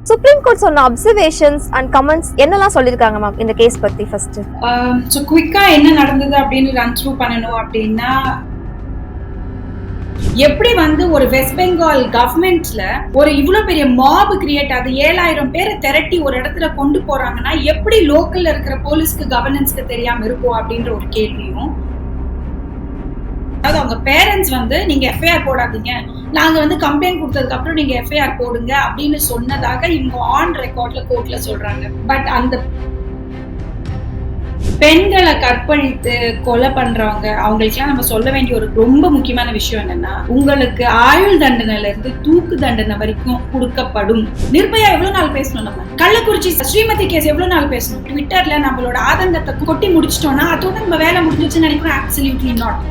Supreme court சொன்ன observations and comments என்னெல்லாம் சொல்லிருக்காங்க மேம் இந்த கேஸ் பத்தி ஃபர்ஸ்ட்? ஸோ குயிக்கா என்ன நடந்தது அப்படின்னு ரன் த்ரூ பண்ணணும் அப்படின்னா, எப்படி ஒரு வெஸ்ட் பெங்கால் கவர்மெண்ட்ல ஒரு இவ்வளவு பெரிய மாப் கிரியேட் அது 7000 பேரை திரட்டி ஒரு இடத்துல கொண்டு போறாங்கன்னா எப்படி லோக்கல்ல இருக்கிற போலீஸ்க்கு கவர்னன்ஸ்க்கு தெரியாம இருக்கும் அப்படின்ற ஒரு கேள்வியும், அதாவது அவங்க பேரண்ட்ஸ் நீங்க எஃப்ஐஆர் போடாதீங்க, நாங்க கம்ப்ளைண்ட் கொடுத்ததுக்கு அப்புறம் நீங்க எஃப்ஐஆர் போடுங்க அப்படின்னு சொன்னதாக இவங்க ஆன் ரெக்கார்ட்ல கோர்ட்ல சொல்றாங்க. பட் அந்த பெண்களை கற்பழித்து கொலை பண்றவங்க அவங்களுக்குலாம் நம்ம சொல்ல வேண்டிய ஒரு ரொம்ப முக்கியமான விஷயம் என்னன்னா, உங்களுக்கு ஆயுள் தண்டனையில இருந்து தூக்கு தண்டனை வரைக்கும் கொடுக்கப்படும். நிர்பயா எவ்வளவு நாள் பேசணும், நம்ம கள்ளக்குறிச்சி ஸ்ரீமதி கேஸ் எவ்வளவு நாள் பேசணும், ட்விட்டர்ல நம்மளோட ஆதங்கத்தை கொட்டி முடிச்சிட்டோம்னா அதோட நம்ம வேலை முடிஞ்சிச்சுன்னு நினைக்கிறோம். Absolutely not.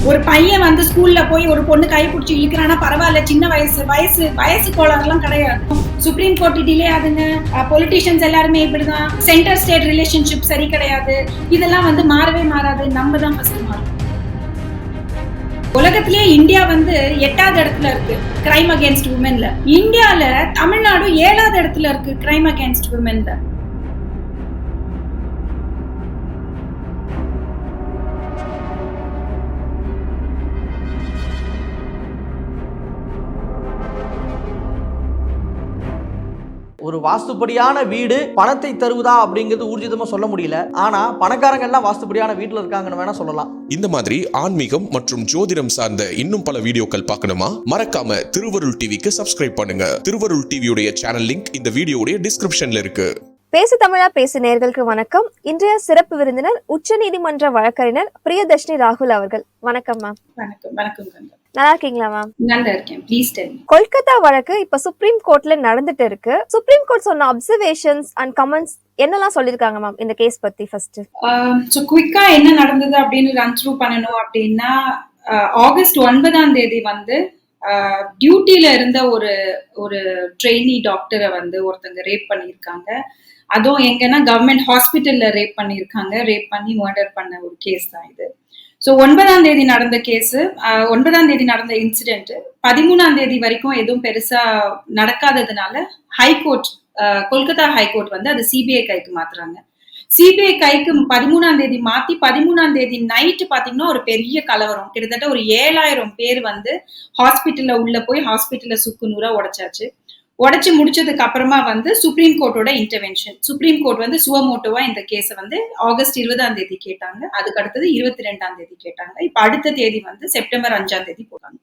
ஒரு பையன் ஸ்கூல்ல போய் ஒரு பொண்ணு கை பிடிச்சி இழுக்கிறானா பரவாயில்ல, சின்ன வயசு கோளாறுலாம் கிடையாது. சுப்ரீம் கோர்ட் டிலே ஆகுங்க, பொலிட்டிஷியன்ஸ் எல்லாருமே இப்படிதான், சென்டர் ஸ்டேட் ரிலேஷன்ஷிப் சரி கிடையாது, இதெல்லாம் மாறவே மாறாது. நம்ம தான் ஃபர்ஸ்ட் மாறும். உலகத்திலேயே இந்தியா 8வது இடத்துல இருக்கு கிரைம் அகேன்ஸ்ட் உமன்ல. இந்தியால தமிழ்நாடு 7வது இடத்துல இருக்கு கிரைம் அகேன்ஸ்ட் உமன்ல. ஒரு வாஸ்துப்படியான வீடு பணத்தை தருவதா அப்படிங்கிறது ஊர்ஜிதமா சொல்ல முடியல. ஆனா பணக்காரங்க எல்லாம் வாஸ்துப்படியான வீட்டுல இருக்காங்கன்னு வேணா சொல்லலாம். இந்த மாதிரி ஆன்மீகம் மற்றும் ஜோதிடம் சார்ந்த இன்னும் பல வீடியோக்கள் பார்க்கணுமா? மறக்காம திருவருள் டிவிக்கு சப்ஸ்கிரைப் பண்ணுங்க. திருவருள் டிவியுடைய சேனல் லிங்க் இந்த வீடியோடைய டிஸ்கிரிப்ஷன்ல இருக்கு. பேசு தமிழா பேசு நேயர்களுக்கு வணக்கம். இன்றைய சிறப்பு விருந்தினர் உச்ச நீதிமன்ற வழக்கறிஞர் பிரியதர்ஷினி ராகுல் அவர்கள். வணக்கம் மேம். வணக்கம். நல்லா இருக்கீங்களா மேம்? நல்லா இருக்கேன். Please tell me. கொல்கத்தா வழக்கு இப்ப சுப்ரீம் கோர்ட்ல நடந்துட்டு இருக்கு. சுப்ரீம் கோர்ட் சொன்ன அப்சர்வேஷன்ஸ் அண்ட் கமெண்ட்ஸ் என்னெல்லாம் சொல்லிருக்காங்க மேம் இந்த கேஸ் பத்தி ஃபர்ஸ்ட்? ஸோ குயிக்கா என்ன நடந்தது அப்படின்னு ரன் த்ரூ பண்ணணும் அப்படின்னா, ஆகஸ்ட் 9ஆம் தேதி டியூட்டில இருந்த ஒரு ட்ரெயினி டாக்டரை ஒருத்தங்க ரேப் பண்ணியிருக்காங்க. அதுவும் எங்கன்னா கவர்மெண்ட் ஹாஸ்பிட்டல்ல ரேப் பண்ணியிருக்காங்க. ரேப் பண்ணி மர்டர் பண்ண ஒரு கேஸ் தான் இது. ஸோ 9ஆம் தேதி நடந்த கேஸ், 9ஆம் தேதி நடந்த இன்சிடென்ட் 13ஆம் தேதி வரைக்கும் எதுவும் பெருசா நடக்காததுனால ஹைகோர்ட், கொல்கத்தா ஹைகோர்ட் அது சிபிஐ கைக்கு மாத்துறாங்க. சிபிஐ கைக்கு 13ஆம் தேதி மாத்தி 13ஆம் தேதி நைட்டு பாத்தீங்கன்னா ஒரு பெரிய கலவரம். கிட்டத்தட்ட ஒரு 7000 பேர் ஹாஸ்பிட்டல்ல உள்ள போய் ஹாஸ்பிட்டல்ல சுக்குநூறா உடைச்சாச்சு. உடைச்சு முடிச்சதுக்கு அப்புறமா சுப்ரீம் கோர்ட்டோட இன்டர்வென்ஷன். சுப்ரீம் கோர்ட் சுவமோட்டோவா இந்த கேஸை ஆகஸ்ட் 20ஆம் தேதி கேட்டாங்க. அதுக்கு அடுத்தது 22ஆம் தேதி கேட்டாங்க. இப்ப அடுத்த தேதி செப்டம்பர் 5ஆம் தேதி போட்டாங்க.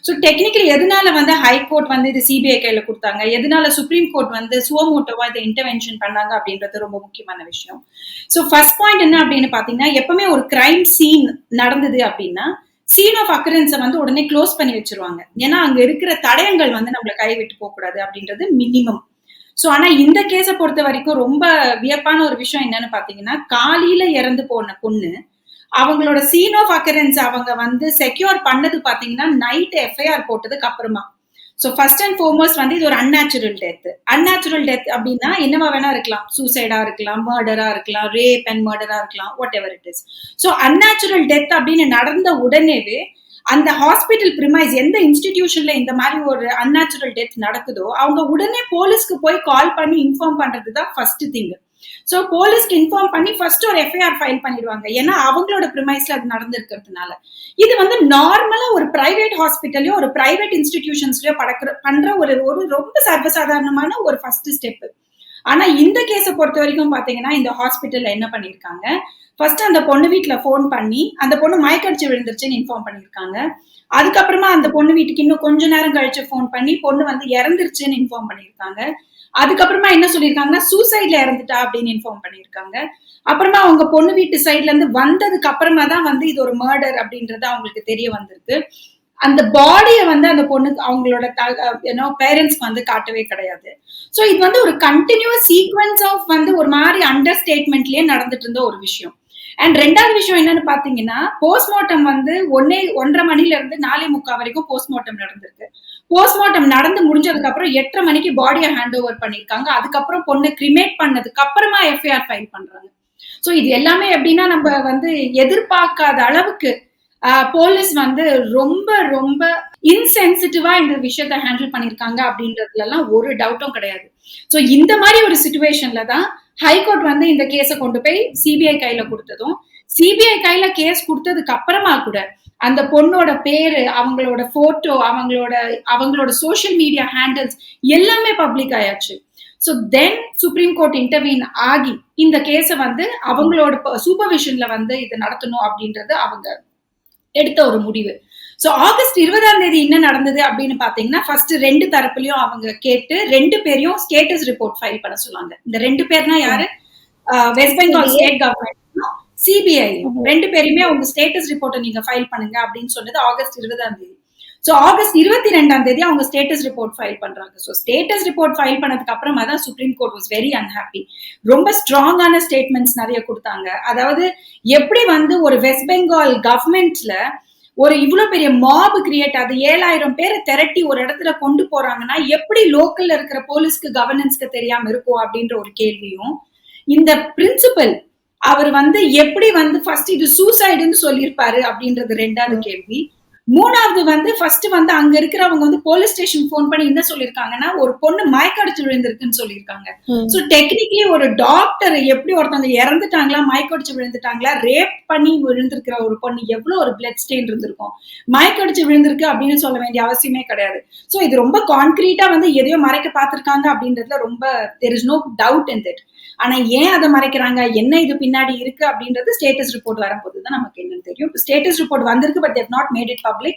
ஸோ டெக்னிக்கலி எதனால ஹைகோர்ட் இது சிபிஐ கையில கொடுத்தாங்க, எதனால சுப்ரீம் கோர்ட் சுவமோட்டோவா இதை இன்டர்வென்ஷன் பண்ணாங்க அப்படின்றது ரொம்ப முக்கியமான விஷயம். ஸோ ஃபர்ஸ்ட் பாயிண்ட் என்ன அப்படின்னு பாத்தீங்கன்னா, எப்பவுமே ஒரு கிரைம் சீன் நடந்தது அப்படின்னா சீன் ஆஃப் அக்கரன்ஸை உடனே க்ளோஸ் பண்ணி வச்சிருவாங்க. ஏன்னா அங்க இருக்கிற தடயங்கள் நம்மள கைவிட்டு போக கூடாது அப்படின்றது மினிமம். சோ ஆனா இந்த கேஸை பொறுத்த வரைக்கும் ரொம்ப வியப்பான ஒரு விஷயம் என்னன்னு பாத்தீங்கன்னா, காலையில இறந்து போன பொண்ணு அவங்களோட சீன் ஆஃப் அக்கரன்ஸ் அவங்க செக்யூர் பண்ணது பாத்தீங்கன்னா நைட் எஃப்ஐஆர் போட்டதுக்கு அப்புறமா. சோ ஃபர்ஸ்ட் அண்ட் ஃபார்மோஸ்ட் இது ஒரு அன்நேச்சுரல் டெத். அன்நேச்சுரல் டெத் அப்படின்னா என்னவா வேணா இருக்கலாம். சூசைடா இருக்கலாம், மர்டரா இருக்கலாம், ரேப் அண்ட் மர்டரா இருக்கலாம், what ever it is. So unnatural death அப்படின்னு நடந்த உடனேவே அந்த ஹாஸ்பிட்டல் பிரிமைஸ், எந்த இன்ஸ்டிடியூஷன்ல இந்த மாதிரி ஒரு அன்நேச்சுரல் டெத் நடக்குதோ அவங்க உடனே போலீஸ்க்கு போய் கால் பண்ணி இன்ஃபார்ம் பண்றதுதான் ஃபர்ஸ்ட் திங். சோ போலீஸ்க்கு இன்ஃபார்ம் பண்ணி ஃபர்ஸ்ட் ஒரு எஃப்ஐஆர் ஃபைல் பண்ணிடுவாங்க. ஏன்னா அவங்களோட பிரிமைஸ்ல அது நடந்திருக்கிறதுனால. இது நார்மலா ஒரு பிரைவேட் ஹாஸ்பிட்டலையோ ஒரு பிரைவேட் இன்ஸ்டிடியூஷன்ஸ்லயோ பண்ற ஒரு ரொம்ப சர்வசாதாரணமான ஒரு ஃபர்ஸ்ட் ஸ்டெப். ஆனா இந்த கேஸை பொறுத்த வரைக்கும் பாத்தீங்கன்னா, இந்த ஹாஸ்பிட்டல்ல என்ன பண்ணிருக்காங்க, ஃபர்ஸ்ட் அந்த பொண்ணு வீட்டுல போன் பண்ணி அந்த பொண்ணு மயக்கடிச்சு விழுந்துருச்சுன்னு இன்ஃபார்ம் பண்ணிருக்காங்க. அதுக்கப்புறமா அந்த பொண்ணு வீட்டுக்கு இன்னும் கொஞ்ச நேரம் கழிச்சு போன் பண்ணி பொண்ணு இறந்துருச்சுன்னு இன்ஃபார்ம் பண்ணிருக்காங்க. அதுக்கப்புறமா என்ன சொல்லிருக்காங்கன்னா, சூசைட்ல இறந்துட்டா அப்படின்னு இன்ஃபார்ம் பண்ணிருக்காங்க. அப்புறமா அவங்க பொண்ணு வீட்டு சைட்ல இருந்து வந்ததுக்கு அப்புறமா தான் இது ஒரு மர்டர் அப்படின்றது அவங்களுக்கு தெரிய வந்திருக்கு. அந்த பாடியை அந்த பொண்ணுக்கு அவங்களோட பேரண்ட்ஸ்க்கு காட்டவே கிடையாது. சோ இது ஒரு கண்டினியூஸ் சீக்வன்ஸ் ஆஃப் ஒரு மாதிரி அண்டர் ஸ்டேட்மெண்ட்லயே நடந்துட்டு இருந்த ஒரு விஷயம். அண்ட் ரெண்டாவது விஷயம் என்னன்னு பாத்தீங்கன்னா, போஸ்ட்மார்ட்டம் 1:30 மணில இருந்து 4:45 வரைக்கும் போஸ்ட்மார்ட்டம் நடந்திருக்கு. போஸ்ட்மார்ட்டம் நடந்து முடிஞ்சதுக்கு அப்புறம் 8:30 மணிக்கு பாடியை ஹேண்ட் ஓவர் பண்ணிருக்காங்க. அதுக்கப்புறம் பொண்ணு கிரிமேட் பண்ணதுக்கு அப்புறமா எஃப்ஐஆர் ஃபைல் பண்றாங்க. சோ இது எல்லாமே எப்படின்னா, நம்ம எதிர்பார்க்காத அளவுக்கு போலீஸ் ரொம்ப ரொம்ப இன்சென்சிட்டிவா இந்த விஷயத்த ஹேண்டில் பண்ணிருக்காங்க அப்படின்றதுல எல்லாம் ஒரு டவுட்டும் கிடையாது. சோ இந்த மாதிரி ஒரு சிச்சுவேஷன்ல தான் ஹைகோர்ட் வந்து இந்த கேஸை கொண்டு போய் சிபிஐ கையில கொடுத்ததும், சிபிஐ கையில கேஸ் கொடுத்ததுக்கு அப்புறமா கூட அந்த பொண்ணோட பேரு, அவங்களோட போட்டோ, அவங்களோட சோஷியல் மீடியா ஹேண்டில்ஸ் எல்லாமே பப்ளிக் ஆயாச்சு. So then supreme court intervene ஆகி இந்த கேஸை வந்து அவங்களோட சூப்பர்விஷன்ல வந்து இது நடத்தணும் அப்படின்றது அவங்க எடுத்த ஒரு முடிவு. ஸோ ஆகஸ்ட் 20 என்ன நடந்தது அப்படின்னு பாத்தீங்கன்னா, ஃபர்ஸ்ட் 2 தரப்புலயும் அவங்க கேட்டு 2 பேரையும் ஸ்டேட்டஸ் ரிப்போர்ட் ஃபைல் பண்ண சொன்னாங்க. இந்த 2 பேர்னா யாரு? West Bengal state government, CBI 2 பேருமே அவங்க ஸ்டேட்டஸ் ரிப்போர்ட்டை நீங்க ஃபைல் பண்ணுங்க அப்படின்னு சொன்னது ஆகஸ்ட் 20. ஸோ ஆகஸ்ட் 22 அவங்க ஸ்டேட்டஸ் ரிப்போர்ட் ஃபைல் பண்றாங்க. ஸோ ஸ்டேட்டஸ் ரிப்போர்ட் ஃபைல் பண்ணதுக்கு அப்புறமா தான் supreme court was very unhappy. ரொம்ப ஸ்ட்ராங்கான ஸ்டேட்மெண்ட்ஸ் நிறைய கொடுத்தாங்க. அதாவது எப்படி வந்து ஒரு வெஸ்ட் பெங்கால் கவர்மெண்ட்ல ஒரு இவ்வளவு பெரிய மாப் கிரியேட், அது 7000 பேரை திரட்டி ஒரு இடத்துல கொண்டு போறாங்கன்னா எப்படி லோக்கல்ல இருக்கிற போலீஸ்க்கு கவர்னன்ஸ்க்கு தெரியாம இருக்கும் அப்படின்ற ஒரு கேள்வியும், இந்த பிரின்சிபல் அவர் வந்து எப்படி வந்து ஃபர்ஸ்ட் இது சூசைடுன்னு சொல்லியிருப்பாரு அப்படின்றது 2வது கேள்வி. 3வது வந்து ஃபர்ஸ்ட் வந்து அங்க இருக்கிறவங்க வந்து போலீஸ் ஸ்டேஷன் போன் பண்ணி என்ன சொல்லிருக்காங்கன்னா, ஒரு பொண்ணு மயக்கடிச்சு விழுந்திருக்குன்னு சொல்லியிருக்காங்க. சோ டெக்னிக்கலி ஒரு டாக்டர் எப்படி ஒருத்தவங்க இறந்துட்டாங்களா, மயக்கடிச்சு விழுந்துட்டாங்களா, ரேப் பண்ணி விழுந்திருக்கிற ஒரு பொண்ணு எவ்வளவு ஒரு பிளட் ஸ்டெயின் இருந்திருக்கும், மயக்கடிச்சு விழுந்திருக்கு அப்படின்னு சொல்ல வேண்டிய அவசியமே கிடையாது. சோ இது ரொம்ப கான்கிரீட்டா வந்து எதையோ மறைக்க பார்த்திருக்காங்க அப்படின்றதுல ரொம்ப there is no doubt in that. ஆனா ஏன் அதை மறைக்கிறாங்க, என்ன இது பின்னாடி இருக்கு அப்படின்றது ஸ்டேட்டஸ் ரிப்போர்ட் வரும்போதுதான் நமக்கு என்னன்னு தெரியும். ஸ்டேட்டஸ் ரிப்போர்ட் வந்திருக்கு, but they have not made it public.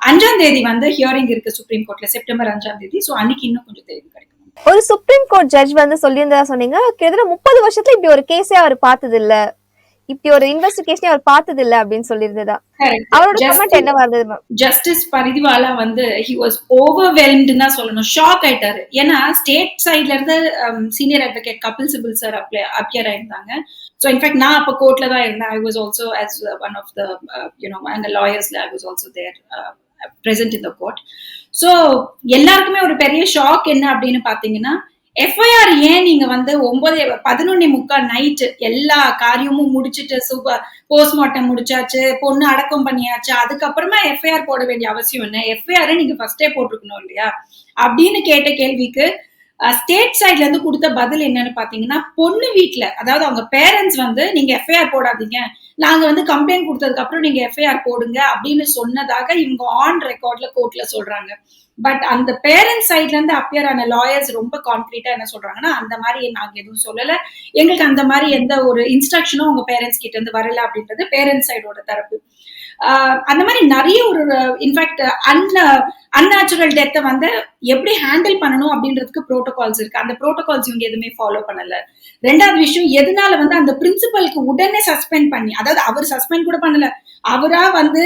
5 வந்து ஹியரிங் இருக்கு சுப்ரீம் கோர்ட்ல, செப்டம்பர் 5. சோ அன்னைக்கு இன்னும் கொஞ்சம் தெளிவு கிடைக்கும். ஒரு சுப்ரீம் கோர்ட் ஜட்ஜ் வந்து சொல்லியிருந்ததா சொன்னீங்க, கிட்டத்தட்ட 30 வருஷத்துல இப்படி ஒரு கேஸே அவர் பார்த்தது இல்ல, இப்படி ஒரு இன்வெஸ்டிகேஷனே அவர் பார்த்தது இல்ல அப்படின்னு சொல்லியிருந்ததா. அவரோட கமெண்ட் என்ன வருது? ஜஸ்டிஸ் பரிதிவாலா வந்து he was overwhelmed தான் சொல்லணும், ஷாக் ஆயிட்டாரு. ஏன்னா ஸ்டேட் சைட்ல இருந்து senior advocate Kapil Sibal sir appear ஆயிருந்தாங்க. ஸோ இன்ஃபேக்ட் நான் அப்போ கோர்ட்ல தான் இருந்தேன். I was also as one of the அந்த லாயர்ஸ்ல I was also there present in the court. So எல்லாருக்குமே ஒரு பெரிய ஷாக் என்ன அப்படின்னு பாத்தீங்கன்னா, எஃப்ஐஆர் ஏன் நீங்க வந்து 11:30 நைட்டு எல்லா காரியமும் முடிச்சுட்டு போஸ்ட்மார்ட்டம் முடிச்சாச்சு, பொண்ணு அடக்கம் பண்ணியாச்சு, அதுக்கப்புறமா எஃப்ஐஆர் போட வேண்டிய அவசியம் என்ன, எஃப்ஐஆர் நீங்க ஃபர்ஸ்டே போட்டிருக்கணும் இல்லையா அப்படின்னு கேட்ட கேள்விக்கு ஸ்டேட் சைட்ல இருந்து கொடுத்த பதில் என்னன்னு பாத்தீங்கன்னா, பொண்ணு வீட்டுல, அதாவது அவங்க பேரண்ட்ஸ் வந்து நீங்க எஃப்ஐஆர் போடாதீங்க, நாங்க வந்து கம்ப்ளைண்ட் கொடுத்ததுக்கு அப்புறம் நீங்க எஃப்ஐஆர் போடுங்க அப்படின்னு சொன்னதாக இவங்க ஆன் ரெக்கார்ட்ல கோர்ட்ல சொல்றாங்க. பட் அந்த பேரண்ட்ஸ் சைட்ல இருந்து அப்பியர் ஆன லாயர்ஸ் ரொம்ப கான்கிரீட்டா என்ன சொல்றாங்கன்னா, அந்த மாதிரி நாங்க எதுவும் சொல்லல, எங்களுக்கு அந்த மாதிரி எந்த ஒரு இன்ஸ்ட்ரக்ஷனும் உங்க பேரண்ட்ஸ் கிட்ட இருந்து வரல அப்படின்றது பேரண்ட்ஸ் சைடோட தரப்பு. அந்த மாதிரி நிறைய ஒரு இன்ஃபேக்ட் அன்நேச்சுரல் டெத்தை வந்து எப்படி ஹேண்டில் பண்ணணும் அப்படின்றதுக்கு ப்ரோட்டோகால்ஸ் இருக்கு. அந்த ப்ரோட்டோகால்ஸ் இவங்க எதுவுமே ஃபாலோ பண்ணல. 2வது விஷயம், எதனால வந்து அந்த பிரின்சிபலுக்கு உடனே சஸ்பெண்ட் பண்ணி, அதாவது அவர் சஸ்பெண்ட் கூட பண்ணல, அவரா வந்து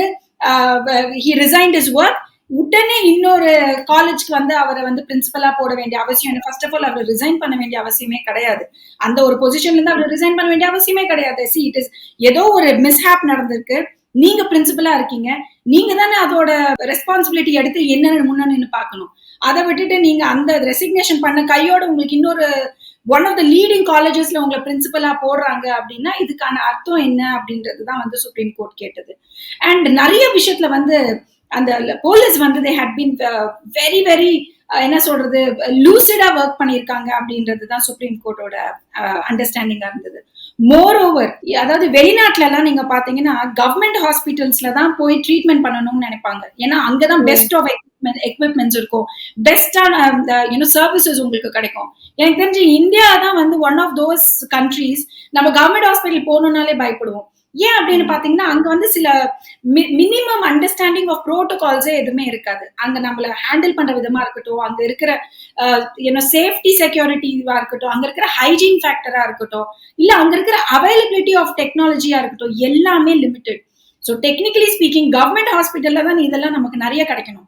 he resigned his work, உடனே இன்னொரு காலேஜ்க்கு வந்து அவரை வந்து பிரின்சிபலா போட வேண்டிய அவசியம், ஃபர்ஸ்ட் ஆஃப் ஆல் அவர் ரிசைன் பண்ண வேண்டிய அவசியமே கிடையாது. அந்த ஒரு பொசிஷன்ல இருந்து அவர் ரிசைன் பண்ண வேண்டிய அவசியமே கிடையாது. இட் இஸ் ஏதோ ஒரு மிஸ்ஹேப் நடந்திருக்கு, நீங்க பிரின்சிபலா இருக்கீங்க, நீங்க தானே அதோட ரெஸ்பான்சிபிலிட்டி எடுத்து என்னன்னு முன்னன்னு பாக்கணும். அதை விட்டுட்டு நீங்க அந்த ரெசிக்னேஷன் பண்ண கையோட உங்களுக்கு இன்னொரு ஒன் ஆஃப் த லீடிங் காலேஜஸ்ல உங்களை பிரின்சிபலா போடுறாங்க அப்படின்னா இதுக்கான அர்த்தம் என்ன அப்படின்றதுதான் வந்து சுப்ரீம் கோர்ட் கேட்டது. அண்ட் நிறைய விஷயத்துல வந்து அந்த போலீஸ் வந்து they had been very very என்ன சொல்றது, லூசிடா ஒர்க் பண்ணியிருக்காங்க அப்படின்றதுதான் சுப்ரீம் கோர்ட்டோட அண்டர்ஸ்டாண்டிங்கா இருந்தது. மோர் ஓவர், அதாவது வெளிநாட்டுல எல்லாம் நீங்க பாத்தீங்கன்னா கவர்மெண்ட் ஹாஸ்பிட்டல்ஸ்ல தான் போய் ட்ரீட்மெண்ட் பண்ணணும்னு நினைப்பாங்க. ஏன்னா அங்கதான் பெஸ்ட் ஆஃப் எக்யூப்மெண்ட்ஸ் இருக்கும், பெஸ்டான சர்வீசஸ் உங்களுக்கு கிடைக்கும். எனக்கு தெரிஞ்சு இந்தியா தான் வந்து ஒன் ஆஃப் தோஸ் கண்ட்ரீஸ் நம்ம கவர்மெண்ட் ஹாஸ்பிட்டல் போகணும்னாலே பயப்படுவோம். ஏன் அப்படின்னு பாத்தீங்கன்னா அங்க வந்து சில மினிமம் அண்டர்ஸ்டாண்டிங் ஆஃப் ப்ரோட்டோகால்ஸே எதுவுமே இருக்காது. அங்க நம்மள ஹேண்டில் பண்ற விதமா இருக்கட்டும், அங்க இருக்கிற சேஃப்டி செக்யூரிட்டிவா இருக்கட்டும், அங்க இருக்கிற ஹைஜீன் ஃபேக்டரா இருக்கட்டும், இல்ல அங்க இருக்கிற அவைலபிலிட்டி ஆஃப் டெக்னாலஜியா இருக்கட்டும், எல்லாமே limited. So technically speaking government ஹாஸ்பிட்டல்ல தான் இதெல்லாம் நமக்கு நிறைய கிடைக்கணும்.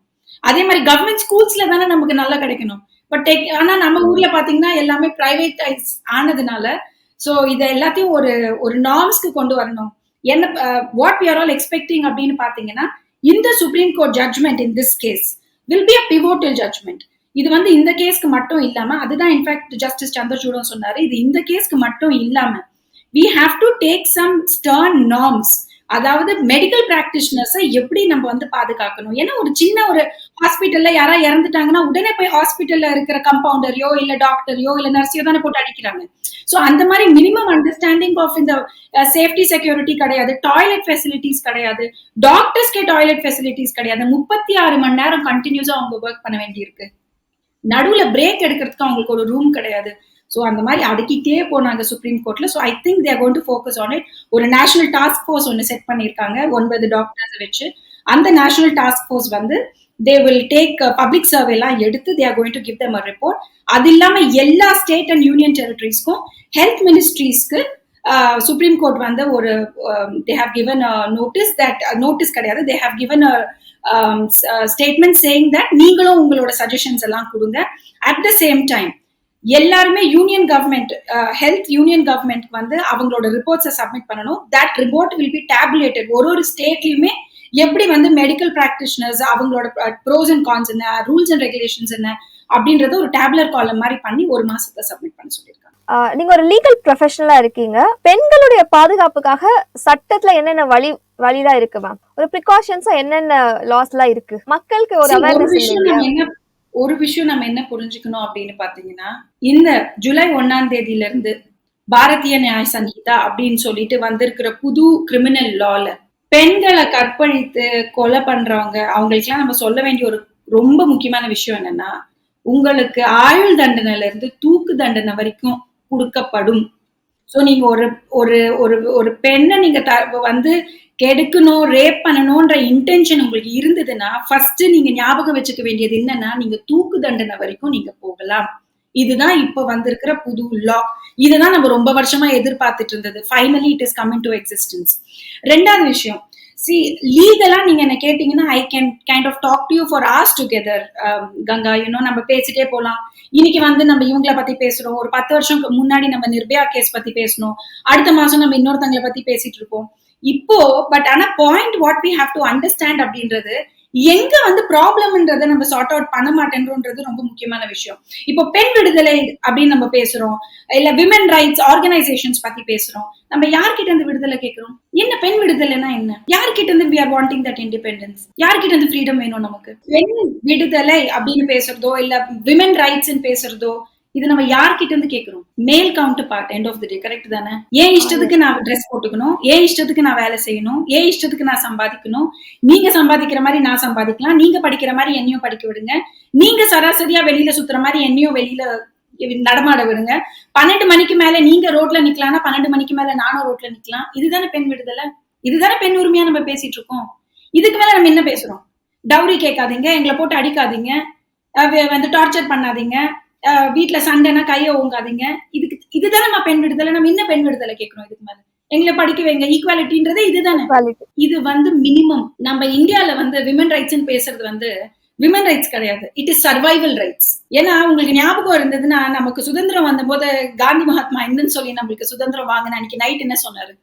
அதே மாதிரி கவர்மெண்ட் ஸ்கூல்ஸ்ல தானே நமக்கு நல்லா கிடைக்கணும். பட் ஆனா நம்ம ஊர்ல பாத்தீங்கன்னா எல்லாமே பிரைவேட்டைஸ் ஆனதுனால சோ இத எல்லாத்தையும் ஒரு நார்ம்ஸ்க்கு கொண்டு வரணும். என்ன what we are all expecting அப்படின்னு பாத்தீங்கன்னா, இந்த supreme court judgment in this case will be a pivotal judgment. இது வந்து இந்த கேஸ்க்கு மட்டும் இல்லாம, அதுதான் இன்ஃபேக்ட் ஜஸ்டிஸ் சந்திரசூடும் சொன்னாரு, இது இந்த கேஸ்க்கு மட்டும் இல்லாம we have to take some stern norms அதாவது மெடிக்கல் பிராக்டிஷனர்ஸை எப்படி நம்ம வந்து பாதுகாக்கணும். ஏன்னா ஒரு சின்ன ஒரு ஹாஸ்பிட்டல்ல யாராவது இறந்துட்டாங்கன்னா உடனே போய் ஹாஸ்பிட்டல்ல இருக்கிற கம்பவுண்டரையோ இல்ல டாக்டரையோ இல்ல நர்ஸையோ தானே போட்டு அடிக்கிறாங்க. ஸோ அந்த மாதிரி மினிமம் அண்டர்ஸ்டாண்டிங் ஆஃப் இந்த சேஃப்டி செக்யூரிட்டி கிடையாது, டாய்லெட் ஃபெசிலிட்டிஸ் கிடையாது, டாக்டர்ஸ்க்கே டாய்லெட் ஃபெசிலிட்டிஸ் கிடையாது. 36 மணி நேரம் கண்டினியூஸா அவங்க ஒர்க் பண்ண வேண்டியிருக்கு. நடுவுல பிரேக் எடுக்கிறதுக்கு அவங்களுக்கு ஒரு ரூம் கிடையாது. ஸோ அந்த மாதிரி அடுக்கிட்டே போனாங்க சுப்ரீம் கோர்ட்ல. So I think they are going to focus on it. ஒரு நேஷனல் டாஸ்க் ஃபோர்ஸ் ஒன்று செட் பண்ணியிருக்காங்க 9 டாக்டர்ஸ் வச்சு. அந்த நேஷனல் டாஸ்க் ஃபோர்ஸ் வந்து they will take public survey எல்லாம் எடுத்து they are going to give them a report. அது இல்லாம எல்லா ஸ்டேட் அண்ட் யூனியன் டெரிட்டரிஸ்க்கும் ஹெல்த் மினிஸ்ட்ரிஸ்க்கு சுப்ரீம் கோர்ட் வந்து ஒரு they have given notice that notice கிடையாது, they have given statement saying that நீங்களும் உங்களோட சஜஷன்ஸ் எல்லாம் கொடுங்க. அட் த சேம் டைம் எல்லாருமே union government health union government வந்து அவங்களோட ரிப்போர்ட்ஸை சப்மிட் பண்ணணும். That report will be tabulated. ஒரு ஸ்டேட்லயுமே எப்படி வந்து மெடிக்கல் பிராக்டிஷனர்ஸ் அவங்களோட ப்ரோஸ் அண்ட் கான்ஸ் என்ன, ரூல்ஸ் அண்ட் ரெகுலேஷன்ஸ் என்ன அப்படின்றத ஒரு டேபுலர் காலம் மாதிரி பண்ணி ஒரு மாசத்தை சப்மிட் பண்ண சொல்லியிருக்காங்க. நீங்க ஒரு லீகல் ப்ரொஃபஷனலா இருக்கீங்க. பெண்களுடைய பாதுகாப்புக்காக சட்டத்துல என்னென்ன வழிதான் இருக்கு மேம்? ஒரு ப்ரிகாஷன்ஸா என்னென்ன லாஸ் எல்லாம் இருக்கு? மக்களுக்கு ஒரு அவேர்னஸ். ஒரு விஷயம் நம்ம என்ன புரிஞ்சுக்கணும் அப்படின்னு பாத்தீங்கன்னா, இந்த ஜூலை 1ஆம் தேதியில இருந்து பாரதிய நியாய சங்கீதா அப்படின்னு சொல்லிட்டு வந்திருக்கிற புது கிரிமினல் லால பெண்களை கற்பழித்து கொலை பண்றவங்க அவங்களுக்குலாம் நம்ம சொல்ல வேண்டிய ஒரு ரொம்ப முக்கியமான விஷயம் என்னன்னா, உங்களுக்கு ஆயுள் தண்டனையில இருந்து தூக்கு தண்டனை வரைக்கும் கொடுக்கப்படும். சோ நீங்க ஒரு பெண்ணை நீங்க வந்து கெடுக்கணும், ரேப் பண்ணணும்ன்ற இன்டென்ஷன் உங்களுக்கு இருந்ததுன்னா ஃபர்ஸ்ட் நீங்க ஞாபகம் வச்சுக்க வேண்டியது என்னன்னா, நீங்க தூக்கு தண்டனை வரைக்கும் நீங்க போகலாம். இதுதான் இப்ப வந்திருக்கிற புது லா. இதுதான் நம்ம ரொம்ப வருஷமா எதிர்பார்த்துட்டு இருந்தது. Finally it is coming to existence. ரெண்டாவது விஷயம், லீகலா நீங்க என்ன கேட்டீங்கன்னா I can kind of talk to you for hours together Ganga. நம்ம பேசிட்டே போலாம். இன்னைக்கு வந்து நம்ம இவங்களை பத்தி பேசுறோம், ஒரு 10 வருஷம் முன்னாடி நம்ம நிர்பயா கேஸ் பத்தி பேசணும், அடுத்த மாசம் நம்ம இன்னொருத்தங்களை பத்தி பேசிட்டு இருக்கோம் இப்போ. பட் ஆனா point what we have to understand அப்படின்றது, எங்க வந்து ப்ராப்ளம்ன்றதை நம்ம சார்ட் அவுட் பண்ண மாட்டேன்றோன்றது ரொம்ப முக்கியமான விஷயம். இப்போ பெண் விடுதலை அப்படின்னு நம்ம பேசுறோம், இல்ல விமன் ரைட்ஸ் ஆர்கனைசேஷன்ஸ் பத்தி பேசுறோம். நம்ம யார்கிட்ட இருந்து விடுதலை கேட்கிறோம்? என்ன பெண் விடுதலைன்னா என்ன? யார்கிட்ட இருந்து we are wanting that independence? யார்கிட்ட இருந்து ஃப்ரீடம் வேணும் நமக்கு? பெண் விடுதலை அப்படின்னு பேசுறதோ இல்ல விமன் ரைட்ஸ் பேசுறதோ இது நம்ம யார்கிட்ட இருந்து கேட்கிறோம்? Male counterpart. End of the day correct தானே? ஏன் இஷ்டத்துக்கு நான் ட்ரெஸ் போட்டுக்கணும், ஏன் இஷ்டத்துக்கு நான் வேலை செய்யணும், ஏன் இஷ்டத்துக்கு நான் சம்பாதிக்கணும், நீங்க சம்பாதிக்கிற மாதிரி நான் சம்பாதிக்கலாம், நீங்க படிக்கிற மாதிரி என்னையும் படிக்க விடுங்க, நீங்க சராசரியா வெளியில சுத்துற மாதிரி என்னையும் வெளியில நடமாட விடுங்க, 12 மணிக்கு மேல நீங்க ரோட்ல நிக்கலாம்னா 12 மணிக்கு மேல நானும் ரோட்ல நிக்கலாம். இதுதானே பெண் விடுதலை? இதுதானே பெண் உரிமையா நம்ம பேசிட்டு இருக்கோம். இதுக்கு மேல நம்ம என்ன பேசுறோம்? டவுரி கேட்காதீங்க, எங்களை போட்டு அடிக்காதீங்க, வந்து டார்ச்சர் பண்ணாதீங்க, வீட்டுல சண்டைனா கைய ஓங்காதீங்க. இதுதானே நம்ம பெண் விடுதலை? நம்ம என்ன பெண் விடுதலை கேட்கிறோம்? இதுக்கு மேல எங்களை படிக்க வைங்க, ஈக்குவாலிட்டின்றது இதுதானே. இது வந்து மினிமம். நம்ம இந்தியால வந்து விமன் ரைட்ஸ் பேசுறது வந்து விமன் ரைட்ஸ் கிடையாது, இட் இஸ் சர்வைவல் ரைட்ஸ். ஏன்னா உங்களுக்கு ஞாபகம் இருந்ததுன்னா, நமக்கு சுதந்திரம் வந்த போது காந்தி மகாத்மா என்னன்னு சொல்லி நம்மளுக்கு சுதந்திரம் வாங்கின அன்னைக்கு நைட் என்ன சொன்னாரு?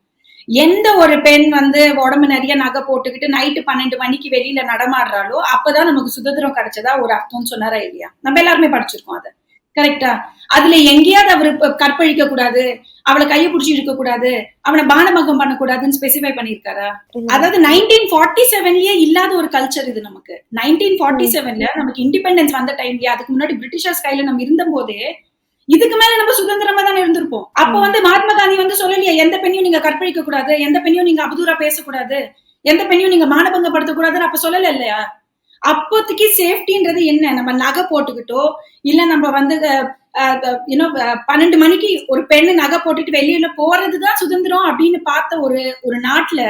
எந்த ஒரு பெண் வந்து உடம்பு நிறைய நகை போட்டுக்கிட்டு நைட்டு 12 மணிக்கு வெளியில நடமாடுறாளோ அப்பதான் நமக்கு சுதந்திரம் கிடைச்சதா ஒரு அர்த்தம்னு சொன்னாரா இல்லையா? நம்ம எல்லாருமே படிச்சிருக்கோம் அதை, கரெக்டா? அதுல எங்கேயாவது அவரு கற்பழிக்க கூடாது, அவளை கையை பிடிச்சி இருக்க கூடாது, அவனை பானபங்கம் பண்ணக்கூடாதுன்னு ஸ்பெசிஃபை பண்ணிருக்காரா? அதாவது 1947லயே இல்லாத ஒரு கல்ச்சர் இது நமக்கு. 1947ல நமக்கு இண்டிபெண்டன்ஸ் வந்த டைம்லயே, அதுக்கு முன்னாடி பிரிட்டிஷர்ஸ் கையில நம்ம இருந்த போதே இதுக்கு மேல நம்ம சுதந்திரமா தானே இருந்திருப்போம். அப்ப வந்து மகாத்மா காந்தி வந்து சொல்லலையா, எந்த பெண்ணையும் நீங்க கற்பழிக்க கூடாது, எந்த பெண்ணையும் நீங்க அவதூறா பேசக்கூடாது, எந்த பெண்ணையும் நீங்க மானபங்கப்படுத்தக்கூடாதுன்னு அப்ப சொல்லல இல்லையா? அப்போதைக்கு சேஃப்டின்றது என்ன? நம்ம நகை போட்டுக்கிட்டோ இல்ல நம்ம வந்து 12 மணிக்கு ஒரு பெண்ணு நகை போட்டுட்டு வெளியில போறதுதான் சுதந்திரம் அப்படின்னு பார்த்த ஒரு நாட்டுல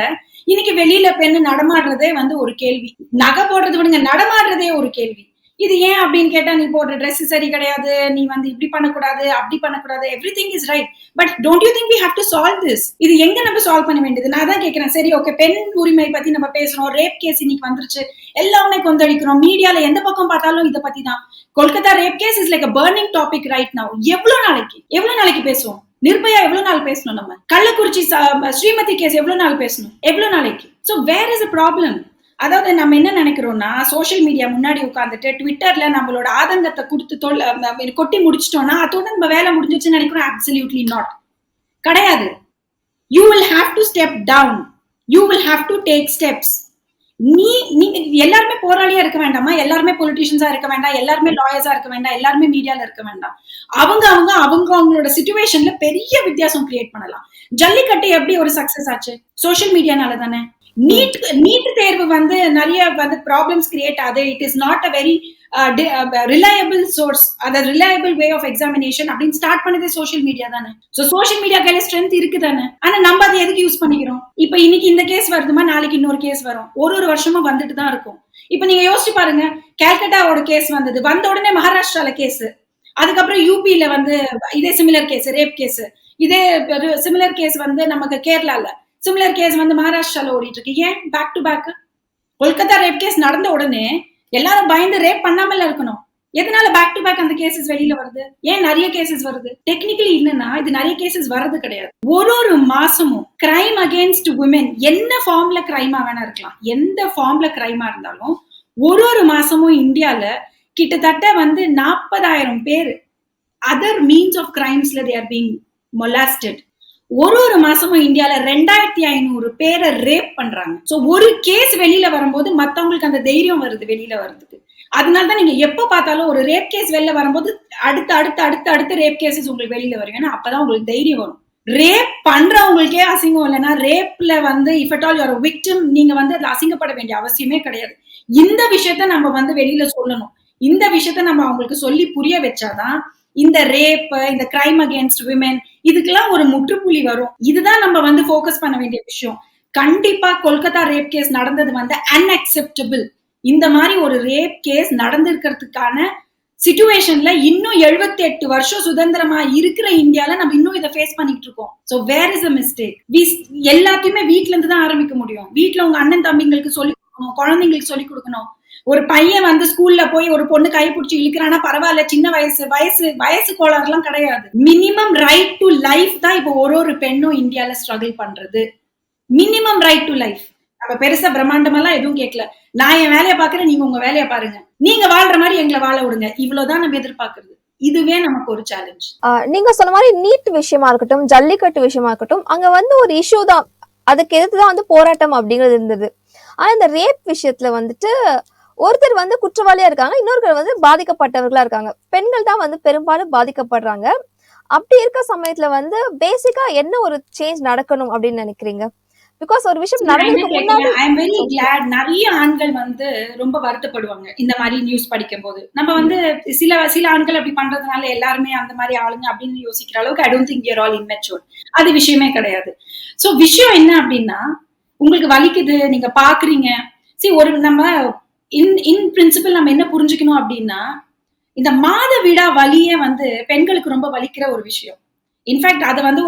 இன்னைக்கு வெளியில பெண்ணு நடமாடுறதே வந்து ஒரு கேள்வி. நகை போடுறது விடுங்க, நடமாடுறதே ஒரு கேள்வி. இது ஏன் அப்படின்னு கேட்டா, நீ போடுற ட்ரெஸ் சரி கிடையாது, நீ வந்து இப்படி பண்ணக்கூடாது, அப்படி பண்ணக்கூடாது, everything is right, but don't you think we have to solve this? இது எங்க நம்ம சால்வ் பண்ண வேண்டியது? நான் தான் கேட்கிறேன். சரி ஓகே, பெண் உரிமை பத்தி நம்ம பேசுறோம், ரேப் கேஸ் இன்னைக்கு வந்துருச்சு, எல்லாமே கொந்தளிக்கிறோம், மீடியால எந்த பக்கம் பார்த்தாலும் இதை பத்தி தான். Kolkata rape case is like a burning topic right now. எவ்வளவு நாளைக்கு பேசுவோம்? நிர்பயா எவ்வளவு நாள் பேசணும்? நம்ம கள்ளக்குறிச்சி ஸ்ரீமதி கேஸ் எவ்வளவு நாள் பேசணும்? எவ்வளவு நாளைக்கு? So where is a problem? அதாவது நம்ம என்ன நினைக்கிறோம்னா, சோசியல் மீடியா முன்னாடி உட்கார்ந்துட்டு ட்விட்டர்ல நம்மளோட ஆதங்கத்தை கொடுத்து கொட்டி முடிச்சிட்டோம்னா அதோட நம்ம வேலை முடிஞ்சிச்சுன்னு நினைக்கிறோம். Absolutely not. கிடையாது. You will have to step down. You will have to take steps. நீங்க எல்லாருமே போராளியா இருக்க வேண்டாமா, எல்லாருமே பொலிட்டிஷியன்ஸா இருக்க வேண்டாம், எல்லாருமே லாயர்ஸா இருக்க வேண்டாம், எல்லாருமே மீடியால இருக்க வேண்டாம். அவங்களோட சிச்சுவேஷன்ல பெரிய வித்தியாசம் கிரியேட் பண்ணலாம். ஜல்லிக்கட்டு எப்படி ஒரு சக்சஸ் ஆச்சு? சோசியல் மீடியானால தானே. நீட் தேர்வு வந்து நிறைய வந்து ப்ராப்ளம்ஸ் கிரியேட் ஆகுது. It is not a very reliable source, அதாவது ரிலையபிள் வே ஆஃப் எக்ஸாமினேஷன் அப்படின்னு ஸ்டார்ட் பண்ணதே சோசியல் மீடியா தானே. சோ சோசியல் மீடியா கையில ஸ்ட்ரென்த் இருக்கு தானே. ஆனா நம்ம அதை எதுக்கு யூஸ் பண்ணிக்கிறோம்? இப்ப இன்னைக்கு இந்த கேஸ் வருதுமா, நாளைக்கு இன்னொரு கேஸ் வரும், ஒரு வருஷமும் வந்துட்டு தான் இருக்கும். இப்ப நீங்க யோசிச்சு பாருங்க, கல்கட்டாவோட கேஸ் வந்த உடனே மகாராஷ்டிரால கேஸ், அதுக்கப்புறம் யூபியில வந்து இதே சிமிலர் கேஸ், ரேப் கேஸ், இதே சிமிலர் கேஸ் வந்து நமக்கு கேரளால, சிமிலர் கேஸ் வந்து மகாராஷ்டிரால ஓடிட்டு இருக்கு. ஏன் back to back? Kolkata rape case நடந்த உடனே எல்லாரும் பயந்து ரேப் பண்ணாமல் இருக்கணும். எதனால பேக் டு பேக் அந்த கேசஸ் வெளியில வருது? ஏன் நிறைய கேசஸ் வருது? டெக்னிக்கலி என்னன்னா, இது நிறைய கேசஸ் வர்றது கிடையாது. ஒரு மாசமும் கிரைம் அகேன்ஸ்ட் விமென் என்ன ஃபார்ம்ல கிரைமா வேணா இருக்கலாம், எந்த ஃபார்ம்ல கிரைமா இருந்தாலும் ஒரு மாசமும் இந்தியால கிட்டத்தட்ட வந்து 40,000 பேர் அதர் மீன்ஸ் ஆஃப் கிரைம்ஸ்ல தே ஆர் பீங் மொலாஸ்டட். ஒரு மாசமும் இந்தியால 2,500 பேரை ரேப் பண்றாங்க. சோ ஒரு கேஸ் வெளியில வரும்போது மத்தவங்களுக்கு அந்த தைரியம் வருது வெளியில வர்றதுக்கு. அதனாலதான் நீங்க எப்ப பார்த்தாலும் ஒரு ரேப் கேஸ் வெளில வரும்போது அடுத்த ரேப் கேசஸ் உங்களுக்கு வெளியில வரும். ஏன்னா அப்பதான் உங்களுக்கு தைரியம் வரும். ரேப் பண்றவங்களுக்கே அசிங்கம் இல்லைன்னா ரேப்ல வந்து if at all you're victim, நீங்க வந்து அதுல அசிங்கப்பட வேண்டிய அவசியமே கிடையாது. இந்த விஷயத்த நம்ம வந்து வெளியில சொல்லணும். இந்த விஷயத்த நம்ம அவங்களுக்கு சொல்லி புரிய வச்சாதான் இந்த ரேப், இந்த கிரைம் அகேன்ஸ்ட் விமென், இதுக்கெல்லாம் ஒரு முற்றுப்புள்ளி வரும். இதுதான் நம்ம வந்து ஃபோக்கஸ் பண்ண வேண்டிய விஷயம். கண்டிப்பா கொல்கத்தா ரேப் கேஸ் நடந்தது வந்து அன்அக்செப்டபிள். இந்த மாதிரி ஒரு ரேப் கேஸ் நடந்திருக்கிறதுக்கான சிச்சுவேஷன்ல இன்னும் 78 வருஷம் சுதந்திரமா இருக்கிற இந்தியால நம்ம இன்னும் இதை ஃபேஸ் பண்ணிட்டு இருக்கோம். So where is a mistake? எல்லாத்தையுமே வீட்ல இருந்து தான் ஆரம்பிக்க முடியும். வீட்ல உங்க அண்ணன் தம்பிங்களுக்கு சொல்லி கொடுக்கணும், குழந்தைங்களுக்கு சொல்லி கொடுக்கணும். ஒரு பையன் வந்து ஸ்கூல்ல போய் ஒரு பொண்ணு கை பிடிச்சி இழுக்கிறானா பரவாயில்ல, சின்ன வயசு கோளாறு எல்லாம் கிடையாது. மினிமம் ரைட் டு லைஃப் தான் இப்போ ஒரு பெண்ணும் இந்தியால ஸ்ட்ரகிள் பண்றது. Minimum right to life. நம்ம பெருசா பிரம்மாண்டமெல்லாம் எதுவும் கேட்கல. நான் என் வேலையை பாக்குறேன், நீங்க உங்க வேலையை பாருங்க, நீங்க வாழ்ற மாதிரி எங்களை வாழ விடுங்க, இவ்வளவுதான் நம்ம எதிர்பார்க்கறது. இதுவே நமக்கு ஒரு சேலஞ்ச். நீங்க சொன்ன மாதிரி நீட் விஷயமா இருக்கட்டும், ஜல்லிக்கட்டு விஷயமா இருக்கட்டும், அங்க வந்து ஒரு இஷ்யூ தான், அதுக்கு எதிர்த்துதான் வந்து போராட்டம் அப்படிங்கிறது இருந்தது. ஆனா இந்த ரேப் விஷயத்துல வந்துட்டு ஒருத்தர் வந்து குற்றவாளியா இருக்காங்க, இன்னொருத்தர் வந்து பாதிக்கப்பட்டவர்களா இருக்காங்க. பெண்கள் தான் வந்து பெரும்பாலும் பாதிக்கப்படுறாங்க. அப்படி இருக்க சமயத்துல வந்து பேசிக்கா என்ன ஒரு சேஞ்ச் நடக்கணும் அப்படின்னு நினைக்கிறீங்க? பிகாஸ் ஒரு விஷயம் நடந்ததுக்கு முன்னாடி ஐ அம் வெரி கிளாட். நிறைய ஆண்கள் வந்து ரொம்ப வருத்தப்படுவாங்க இந்த மாதிரி நியூஸ் படிக்கும் போது. நம்ம வந்து சில ஆண்கள் அப்படி பண்றதுனால எல்லாருமே அந்த மாதிரி ஆளுங்க அப்படின்னு யோசிக்கிற அளவுக்கு I don't think you are all immature. அது விஷயமே கிடையாது. சோ விஷயம் என்ன அப்படின்னா, உங்களுக்கு வலிக்குது, நீங்க பாக்குறீங்க. ஒரு நம்ம இன் பிரின்சிபல் நம்ம என்ன புரிஞ்சுக்கணும் அப்படின்னா, இந்த மாதவிடா வலியே வந்து பெண்களுக்கு ரொம்ப வலிக்கிற ஒரு விஷயம். இன்ஃபேக்ட் அதை வந்து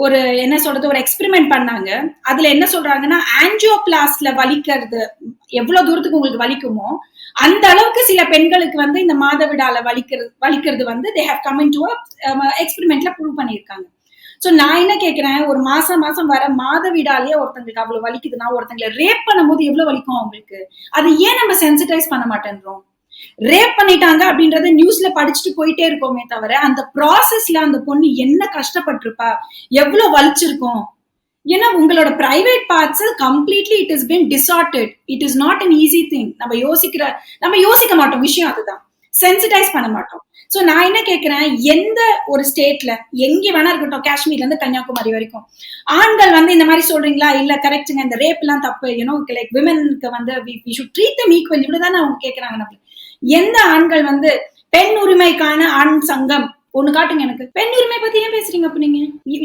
ஒரு என்ன சொல்றது, ஒரு எக்ஸ்பெரிமெண்ட் பண்ணாங்க. அதுல என்ன சொல்றாங்கன்னா, ஆஞ்சியோபிளாஸ்ட்ல வலிக்கிறது எவ்வளவு தூரத்துக்கு உங்களுக்கு வலிக்குமோ அந்த அளவுக்கு சில பெண்களுக்கு வந்து இந்த மாதவிடால வலிக்கிறது வந்து they have come into எக்ஸ்பெரிமெண்ட்ல ப்ரூவ் பண்ணியிருக்காங்க. சோ நான் என்ன கேட்கிறேன், ஒரு மாசம் வர மாதவிடாலேயே ஒருத்தங்களுக்கு அவ்வளவு வலிக்குதுன்னா, ஒருத்தங்களை ரேப் பண்ணும்போது எவ்வளவு வலிக்கும் அவங்களுக்கு? அது ஏன் நம்ம சென்சிடைஸ் பண்ண மாட்டேன்றோம்? ரேப் பண்ணிட்டாங்க அப்படின்றத நியூஸ்ல படிச்சுட்டு போயிட்டே இருக்கோமே தவிர, அந்த ப்ராசஸ்ல அந்த பொண்ணு என்ன கஷ்டப்பட்டிருப்பா, எவ்வளவு வலிச்சிருக்கும். ஏன்னா உங்களோட private parts completely it is been distorted. It is not an easy thing. நம்ம யோசிக்க மாட்டோம். விஷயம் அதுதான், சென்சிடைஸ் பண்ண மாட்டோம். சோ நான் என்ன கேட்கிறேன், எந்த ஒரு ஸ்டேட்ல எங்க வேணா இருக்கட்டும், காஷ்மீர்ல இருந்து கன்னியாகுமரி வரைக்கும் ஆண்கள் வந்து இந்த மாதிரி சொல்றீங்களா, இல்ல கரெக்டுங்க, இந்த ரேப் எல்லாம் தப்பு, லைக் விமென்க்கு வந்து we should treat them equally, இவ்வளவுதானே அவங்க கேட்கறாங்க. நம்ம எந்த ஆண்கள் வந்து பெண் உரிமைக்கான ஆண் சங்கம் ஒண்ணு காட்டுங்க எனக்கு. பெண் உரிமை பத்தி ஏன் பேசுறீங்க அப்ப நீங்க?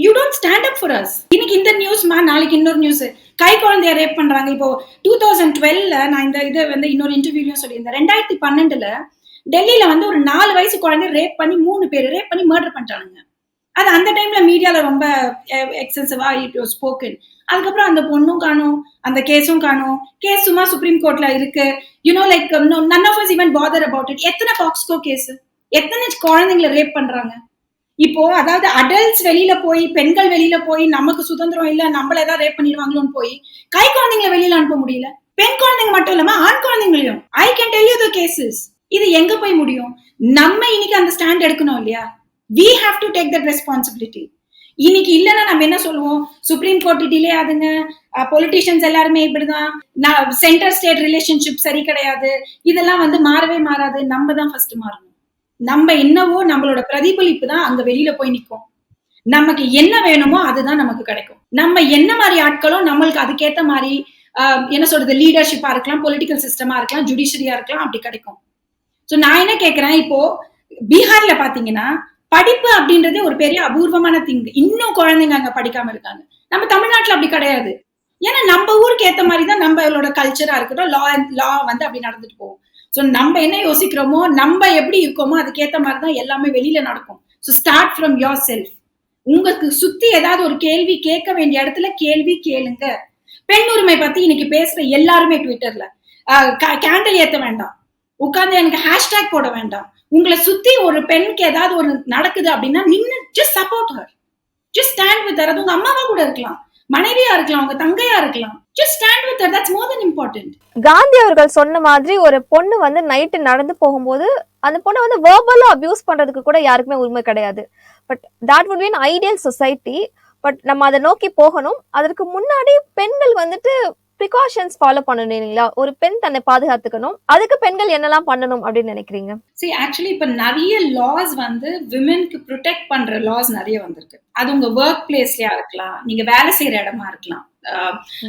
You don't stand up for us. இன்னைக்கு இந்த நியூஸ், நாளைக்கு இன்னொரு நியூஸ், கை குழந்தைய ரேப் பண்றாங்க. இப்போ 2012 நான் இந்த இதை வந்து இன்னொரு இன்டர்வியூலயும் சொல்லியிருந்தேன். 2012 டெல்லியில வந்து ஒரு 4 வயசு குழந்தைய ரேப் பண்ணி 3 பேர் ரேப் பண்ணி மர்டர் பண்ணிட்டானுங்க. அது அந்த டைம்ல மீடியால ரொம்ப எக்ஸசிவா இட் வாஸ் ஸ்போக்கன். அதுக்கப்புறம் அந்த பொண்ணும் காணும், அந்த கேஸும் காணும். கேஸ் சும்மா சுப்ரீம் கோர்ட்ல இருக்கு. Like none of us even bother about it. எத்தனை பாக்ஸ்கோ கேஸ், எத்தனை குழந்தைங்களை ரேப் பண்றாங்க இப்போ? அதாவது அடல்ட்ஸ் வெளியில போய், பெண்கள் வெளியில போய், நமக்கு சுதந்திரம் இல்ல, நம்மள ஏதாவது ரேப் பண்ணிடுவாங்களோன்னு போய் கை குழந்தைங்களை வெளியில அனுப்ப முடியல. பெண் குழந்தைங்க மட்டும் இல்லாம ஆண் குழந்தைங்களையும். I can tell you the cases. இது எங்க போய் முடியும்? நம்ம இன்னைக்கு அந்த ஸ்டாண்ட் எடுக்கணும் இல்லையா? We have to take that responsibility. இன்னைக்கு இல்லைன்னா நம்ம என்ன சொல்லுவோம், சுப்ரீம் கோர்ட் டிலே ஆகுதுங்க, பொலிட்டிஷியன்ஸ் எல்லாருமே இப்படிதான், சென்டர் ஸ்டேட் ரிலேஷன்ஷிப் சரி கிடையாது, இதெல்லாம் வந்து மாறவே மாறாது. நம்ம தான் ஃபர்ஸ்ட் மாறணும். நம்ம என்னவோ நம்மளோட பிரதிபலிப்பு தான் அங்க வெளியில போய் நிற்கும். நமக்கு என்ன வேணுமோ அதுதான் நமக்கு கிடைக்கும். நம்ம என்ன மாதிரி ஆட்களோ நம்மளுக்கு அதுக்கேத்த மாதிரி என்ன சொல்றது, லீடர்ஷிப்பா இருக்கலாம், பொலிட்டிக்கல் சிஸ்டமா இருக்கலாம், ஜுடிஷியரியா இருக்கலாம், அப்படி கிடைக்கும். சோ நான் என்ன கேட்கிறேன், இப்போ பீகார்ல பாத்தீங்கன்னா படிப்பு அப்படின்றதே ஒரு பெரிய அபூர்வமான திங். இன்னும் குழந்தைங்க அங்க படிக்காம இருக்காங்க. நம்ம தமிழ்நாட்டுல அப்படி கிடையாது. ஏன்னா நம்ம ஊருக்கு ஏத்த மாதிரி தான் நம்மளோட கல்ச்சரா இருக்கட்டும், லா வந்து அப்படி நடந்துட்டு போகும். சோ நம்ம என்ன யோசிக்கிறோமோ, நம்ம எப்படி இருக்கோமோ அதுக்கேத்த மாதிரி தான் எல்லாமே வெளியில நடக்கும். So start from your self. உங்களுக்கு சுத்தி ஏதாவது ஒரு கேள்வி கேட்க வேண்டிய இடத்துல கேள்வி கேளுங்க. பெண் உரிமை பத்தி இன்னைக்கு பேசுற எல்லாருமே ட்விட்டர்ல கேண்டில் ஏத்த வேண்டாம், உட்கார்ந்து எனக்கு ஹேஷ்டேக் போட வேண்டாம். உங்களை சுத்தி ஒரு பெண்ணுக்கு ஏதாவது ஒரு நடக்குது அப்படின்னா நின்னு just support her, just stand with her. அது உங்க அம்மாவா கூட இருக்கலாம், மனைவியா இருக்கலாம், உங்க தங்கையா இருக்கலாம். Just stand with her, that's more then important. Gandhi அவர்கள் சொன்ன மாதிரி ஒரு பொண்ணு வந்து நைட்டு நடந்து போகும்போது அந்த பொண்ணை வந்து வேர்பலா அபியூஸ் பண்றதுக்கு கூட யாருக்குமே உரிமை கிடையாது. But that would be an ideal society. But நம்ம அதை நோக்கி போகணும். அதற்கு முன்னாடி பெண்கள் வந்துட்டு ப்ரிகாஷன்ஸ் ஃபாலோ பண்ணணும் இல்லைங்களா? ஒரு பெண் தன்னை பாதுகாத்துக்கணும். அதுக்கு பெண்கள் என்னெல்லாம் பண்ணணும் அப்படின்னு நினைக்கிறீங்க? See, actually இப்ப நிறைய லாஸ் வந்து விமென்க்கு ப்ரொடெக்ட் பண்ற லாஸ் நிறைய வந்திருக்கு. அது உங்க ஒர்க் பிளேஸ்லயா இருக்கலாம், நீங்க வேலை செய்யற இடமா இருக்கலாம்.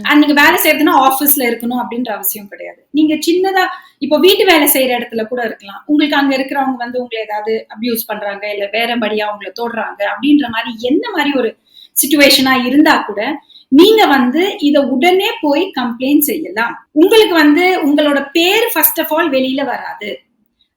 அண்ட் நீங்க வேலை செய்யறதுன்னா ஆபீஸ்ல இருக்கணும் அப்படின்ற அவசியம் கிடையாது. நீங்க சின்னதா இப்போ வீட்டு வேலை செய்யற இடத்துல கூட இருக்கலாம். உங்களுக்கு அங்க இருக்கிறவங்க வந்து உங்களை ஏதாவது அபியூஸ் பண்றாங்க, இல்ல வேறபடியா உங்களை தொடுறாங்க அப்படின்ற மாதிரி என்ன மாதிரி ஒரு சிச்சுவேஷனா இருந்தா கூட நீங்க வந்து இத உடனே போய் கம்ப்ளைண்ட் செய்யலாம். உங்களுக்கு வந்து உங்களோட பேர் ஃபர்ஸ்ட் ஆஃப் ஆல் வெளியில வராது.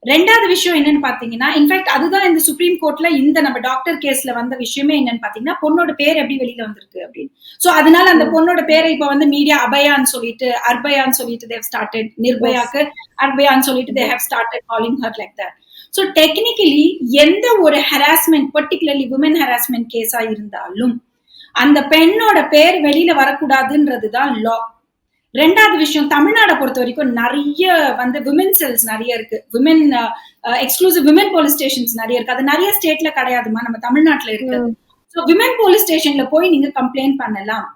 ரெண்டாவது விஷயம் என்னன்னு பாத்தீங்கன்னா, இன்ஃபேக்ட் அதுதான் இந்த சுப்ரீம் கோர்ட்ல இந்த நம்ம டாக்டர் கேஸ்ல வந்த விஷயமே என்னன்னு பாத்தீங்கன்னா, பொண்ணோட பேர் எப்படி வெளியில வந்திருக்கு அப்படின்னு. சோ அதனால அந்த பொண்ணோட பேரை இப்ப வந்து மீடியா அபயான்னு சொல்லிட்டு, அர்பயான்னு சொல்லிட்டு தேவ் ஸ்டார்டட், நிர்பயாக்கு அர்பயான்னு சொல்லிட்டு they have started calling her like that. So technically எந்த ஒரு ஹராஸ்மெண்ட், பர்டிகுலர்லி விமன் ஹராஸ்மெண்ட் கேஸா இருந்தாலும் அந்த பெண்ணோட பேர் வெளியில வரக்கூடாதுன்றதுதான் லா. ரெண்டாவது விஷயம், தமிழ்நாடை பொறுத்த வரைக்கும் நிறைய வந்து விமன் செல்ஸ் நிறைய இருக்கு, women exclusive women police stations நிறைய இருக்கு. அது நிறைய ஸ்டேட்ல கிடையாதுமா, நம்ம தமிழ்நாட்டுல இருக்கு. ஸோ விமன் போலீஸ் ஸ்டேஷன்ல போய் நீங்க கம்ப்ளைண்ட் பண்ணலாம்.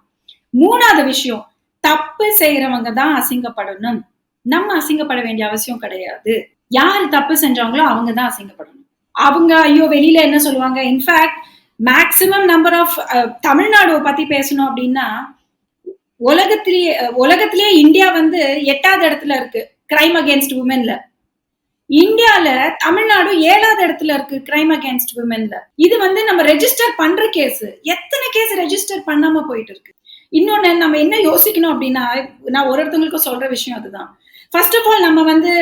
மூணாவது விஷயம், தப்பு செய்யறவங்க தான் அசிங்கப்படணும், நம்ம அசிங்கப்பட வேண்டிய அவசியம் கிடையாது. யாரு தப்பு செஞ்சாங்களோ அவங்க தான் அசிங்கப்படணும். அவங்க ஐயோ வெளியில என்ன சொல்லுவாங்க. In fact maximum number of Tamil Nadu பத்தி பேசணும் அப்படின்னா, உலகத்திலேயே இந்தியா வந்து 8வது இடத்துல இருக்கு கிரைம் அகேன்ஸ்ட் உமன்ல. இந்தியால தமிழ்நாடு 7வது இடத்துல இருக்கு கிரைம் அகேன்ஸ்ட் உமன்ல. இது வந்து நம்ம ரெஜிஸ்டர் பண்ற கேஸ், எத்தனை கேஸ் ரெஜிஸ்டர் பண்ணாம போயிட்டு இருக்கு. இன்னொன்னு நம்ம என்ன யோசிக்கணும் அப்படின்னா, நான் ஒருத்தவங்களுக்கும் சொல்ற விஷயம் அதுதான். ஃபர்ஸ்ட் ஆஃப் ஆல் நம்ம வந்து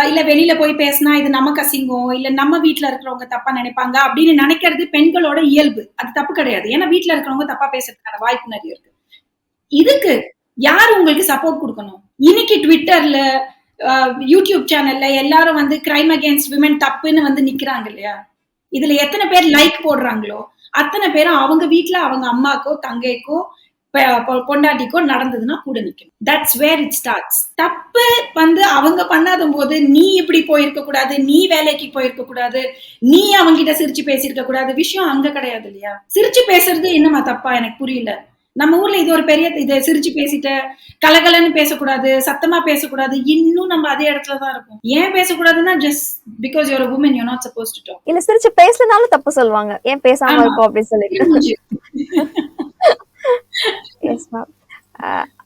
இல்ல வெளியில போய் பேசினா இது நமக்கு அசிங்கம், இல்ல நம்ம வீட்டுல இருக்கிறவங்க தப்பா நினைப்பாங்க அப்படின்னு நினைக்கிறது பெண்களோட இயல்பு. அது தப்பு கிடையாது. ஏன்னா வீட்டுல இருக்கிறவங்க தப்பா பேசுறதுக்கான வாய்ப்பு நிறைய இருக்கு. இதுக்கு யார் உங்களுக்கு சப்போர்ட் கொடுக்கணும்? இன்னைக்கு ட்விட்டர்ல, யூடியூப் சேனல்ல எல்லாரும் வந்து கிரைம் அகேன்ஸ்ட் விமன் தப்புன்னு வந்து நிக்கிறாங்க இல்லையா? இதுல எத்தனை பேர் லைக் போடுறாங்களோ அத்தனை பேரும் அவங்க வீட்டுல அவங்க அம்மாக்கோ தங்கைக்கோ பொண்டாட்டிக்கோ நடந்ததுன்னா கூட நிக்கணும். That's where it starts. தப்பு வந்து அவங்க பண்ணாத போது நீ இப்படி போயிருக்க கூடாது, நீ வேலைக்கு போயிருக்க கூடாது, நீ அவங்க கிட்ட சிரிச்சு பேசியிருக்க கூடாது, விஷயம் அங்க கிடையாது இல்லையா? சிரிச்சு பேசுறது என்னமா தப்பா? எனக்கு புரியல. நம்ம ஊர்ல இது ஒரு பெரிய இதை சிரிச்சு பேசிட்ட, கலகலன்னு பேசக்கூடாது, சத்தமா பேசக்கூடாது, இன்னும் நம்ம அதே இடத்துலதான் இருக்கும். ஏன் பேசக்கூடாதுன்னா just because your a woman, you're not supposed to talk. இல்ல சிரிச்சு பேசலனாலும் தப்பு சொல்லுவாங்க, ஏன் பேசாம இருக்கும் அப்படின்னு சொல்லிட்டு. Yes ma'am.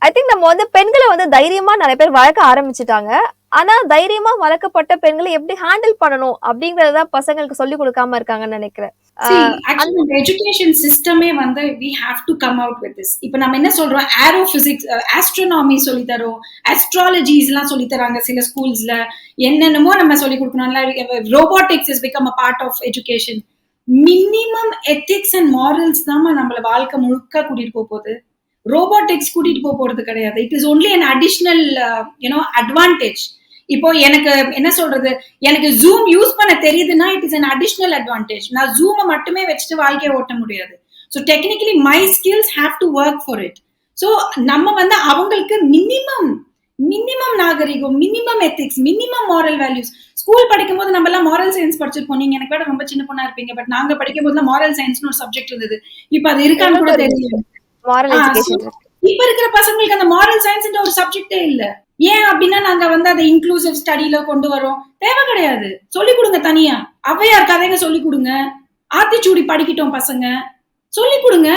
ஐ திங்க் நம்ம வந்து பெண்களை வந்து தைரியமா நிறைய பேர் வளர்க்க ஆரம்பிச்சுட்டாங்க. ஆனா தைரியமா வளர்க்கப்பட்ட பெண்களை எப்படி ஹேண்டில் பண்ணணும் அப்படிங்கறத பசங்களுக்கு சொல்லி கொடுக்காம இருக்காங்கன்னு நினைக்கிறேன். எஜுகேஷன் சிஸ்டமே வந்து we have to come out with this. இப்ப நம்ம என்ன சொல்றோம், ஏரோபிசிக்ஸ், ஆஸ்ட்ரோனாமி சொல்லி தரோம், அஸ்ட்ராலஜிஸ் எல்லாம் சொல்லி தராங்க சில ஸ்கூல்ஸ்ல, என்னென்னமோ நம்ம சொல்லி கொடுக்கணும். Robotics is become a part of education. Minimum ethics and morals தான் நம்மள வாழ்க்கை முழுக்க கூட்டிட்டு போகுது. ரோபோட்டிக்ஸ் கூட்டிட்டு போறது கிடையாது. It is only an additional advantage. இப்போ எனக்கு என்ன சொல்றது, எனக்கு ஜூம் யூஸ் பண்ண தெரியுதுன்னா it is an additional advantage. நான் ஜூமை மட்டுமே வச்சுட்டு வாழ்க்கையை ஓட்ட முடியாது. So technically my skills have to work for it. So நம்ம வந்து அவங்களுக்கு மினிமம் நாகரிகம், minimum ethics, minimum moral values. School படிக்கும் போது நம்ம எல்லாம் மாரல் சயின்ஸ் படிச்சிருப்போம். நீங்க எனக்கு விட ரொம்ப சின்ன பொண்ணா இருப்பீங்க. பட் நாங்க படிக்கும் போதுலாம் மாரல் சயின்ஸ்னு ஒரு சப்ஜெக்ட் இருந்தது. இப்ப அது இருக்கான்னு கூட தெரியல. மாரல் எஜுகேஷன் இப்ப இருக்கிற பசங்களுக்கு அந்த மாரல் சயின்ஸ்ன்ற ஒரு சப்ஜெக்டே இல்ல. ஏன் அப்படின்னா நாங்க வந்து அதை இன்க்ளூசிவ் ஸ்டடியில கொண்டு வரோம். தேவை கிடையாது. சொல்லிக் கொடுங்க தனியா. ஔவையார் கதைங்க சொல்லிக் கொடுங்க. ஆத்திச்சூடி படிக்கட்டும் பசங்க. சொல்லிக் கொடுங்க.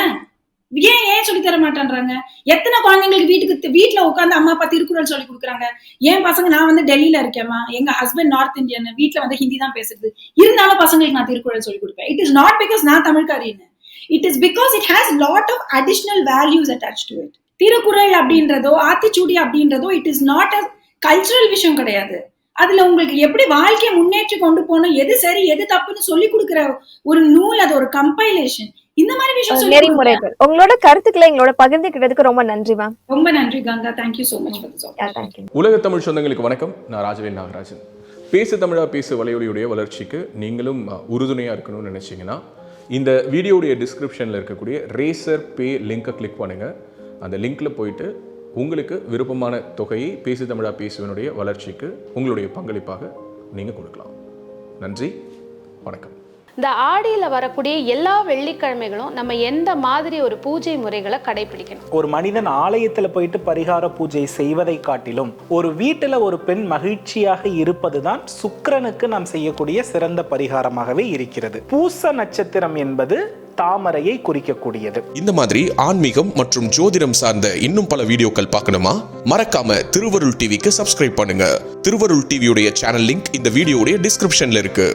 ஏன் சொல்லி தர மாட்டேன்றாங்க? எத்தனை குழந்தைங்களுக்கு வீட்டுல உட்காந்து அம்மா அப்பா திருக்குறள் சொல்லி கொடுக்குறாங்க. என் பசங்க, நான் வந்து டெல்லியில இருக்கேம்மா, எங்க ஹஸ்பண்ட் நார்த் இந்தியன், வீட்டுல வந்து ஹிந்தி தான் பேசுறது. இருந்தாலும் பசங்களுக்கு நான் திருக்குறள் சொல்லி கொடுப்பேன். இட் இஸ் நாட் பிகாஸ் நான் தமிழ்காரின்னு. It is because it has lot of additional values attach to it. Thirukkural அப்படின்றதோ ஆத்திச்சூடி அப்படின்றதோ it is not a cultural விஷயம் கிடையாது. அதுல உங்களுக்கு எப்படி வாழ்க்கையை முன்னேற்றி கொண்டு போகணும், எது சரி எது தப்புன்னு சொல்லி கொடுக்குற ஒரு நூல். அது ஒரு கம்பைலேஷன். இந்த மாதிரி விஷயம் நெறிமுறைகள். உங்களோட கருத்துக்களை எங்களோட பகிர்ந்துக்கிட்டதுக்கு ரொம்ப நன்றி மேம். ரொம்ப நன்றி Ganga. Thank you so much for this opportunity. உலக தமிழ் சொந்தங்களுக்கு வணக்கம். நான் ராஜவேல் நாகராஜன். பேசு தமிழா பேசு வலையொலியுடைய வளர்ச்சிக்கு நீங்களும் உறுதுணையாக இருக்கணும்னு நினச்சிங்கன்னா இந்த வீடியோடைய டிஸ்கிரிப்ஷனில் இருக்கக்கூடிய ரேசர் பே லிங்கை கிளிக் பண்ணுங்கள். அந்த லிங்க்கில் போயிட்டு உங்களுக்கு விருப்பமான தொகையை பேசு தமிழா பேசுவனுடைய வளர்ச்சிக்கு உங்களுடைய பங்களிப்பாக நீங்கள் கொடுக்கலாம். நன்றி, வணக்கம். இந்த ஆடியில் வரக்கூடிய எல்லா வெள்ளிக்கிழமைகளும் நம்ம எந்த மாதிரி ஒரு பூஜை முறைகளை கடைபிடிக்கணும்? ஒரு மனிதன் ஆலயத்தில் போயிட்டு பரிகார பூஜை செய்வதை காட்டிலும் ஒரு வீட்டில் ஒரு பெண் மகிழ்ச்சியாக இருப்பதுதான் சுக்கிரனுக்கு நாம் செய்யக்கூடிய சிறந்த பரிகாரமாகவே இருக்கிறது. பூச நட்சத்திரம் என்பது தாமரையை குறிக்கக்கூடியது. இந்த மாதிரி ஆன்மீகம் மற்றும் ஜோதிடம் சார்ந்த இன்னும் பல வீடியோக்கள் பார்க்கணுமா? மறக்காம திருவருள் டிவிக்கு சப்ஸ்கிரைப் பண்ணுங்க. திருவருள் டிவியுடைய சேனல் லிங்க் இந்த வீடியோடைய டிஸ்கிரிப்ஷன்ல இருக்கு.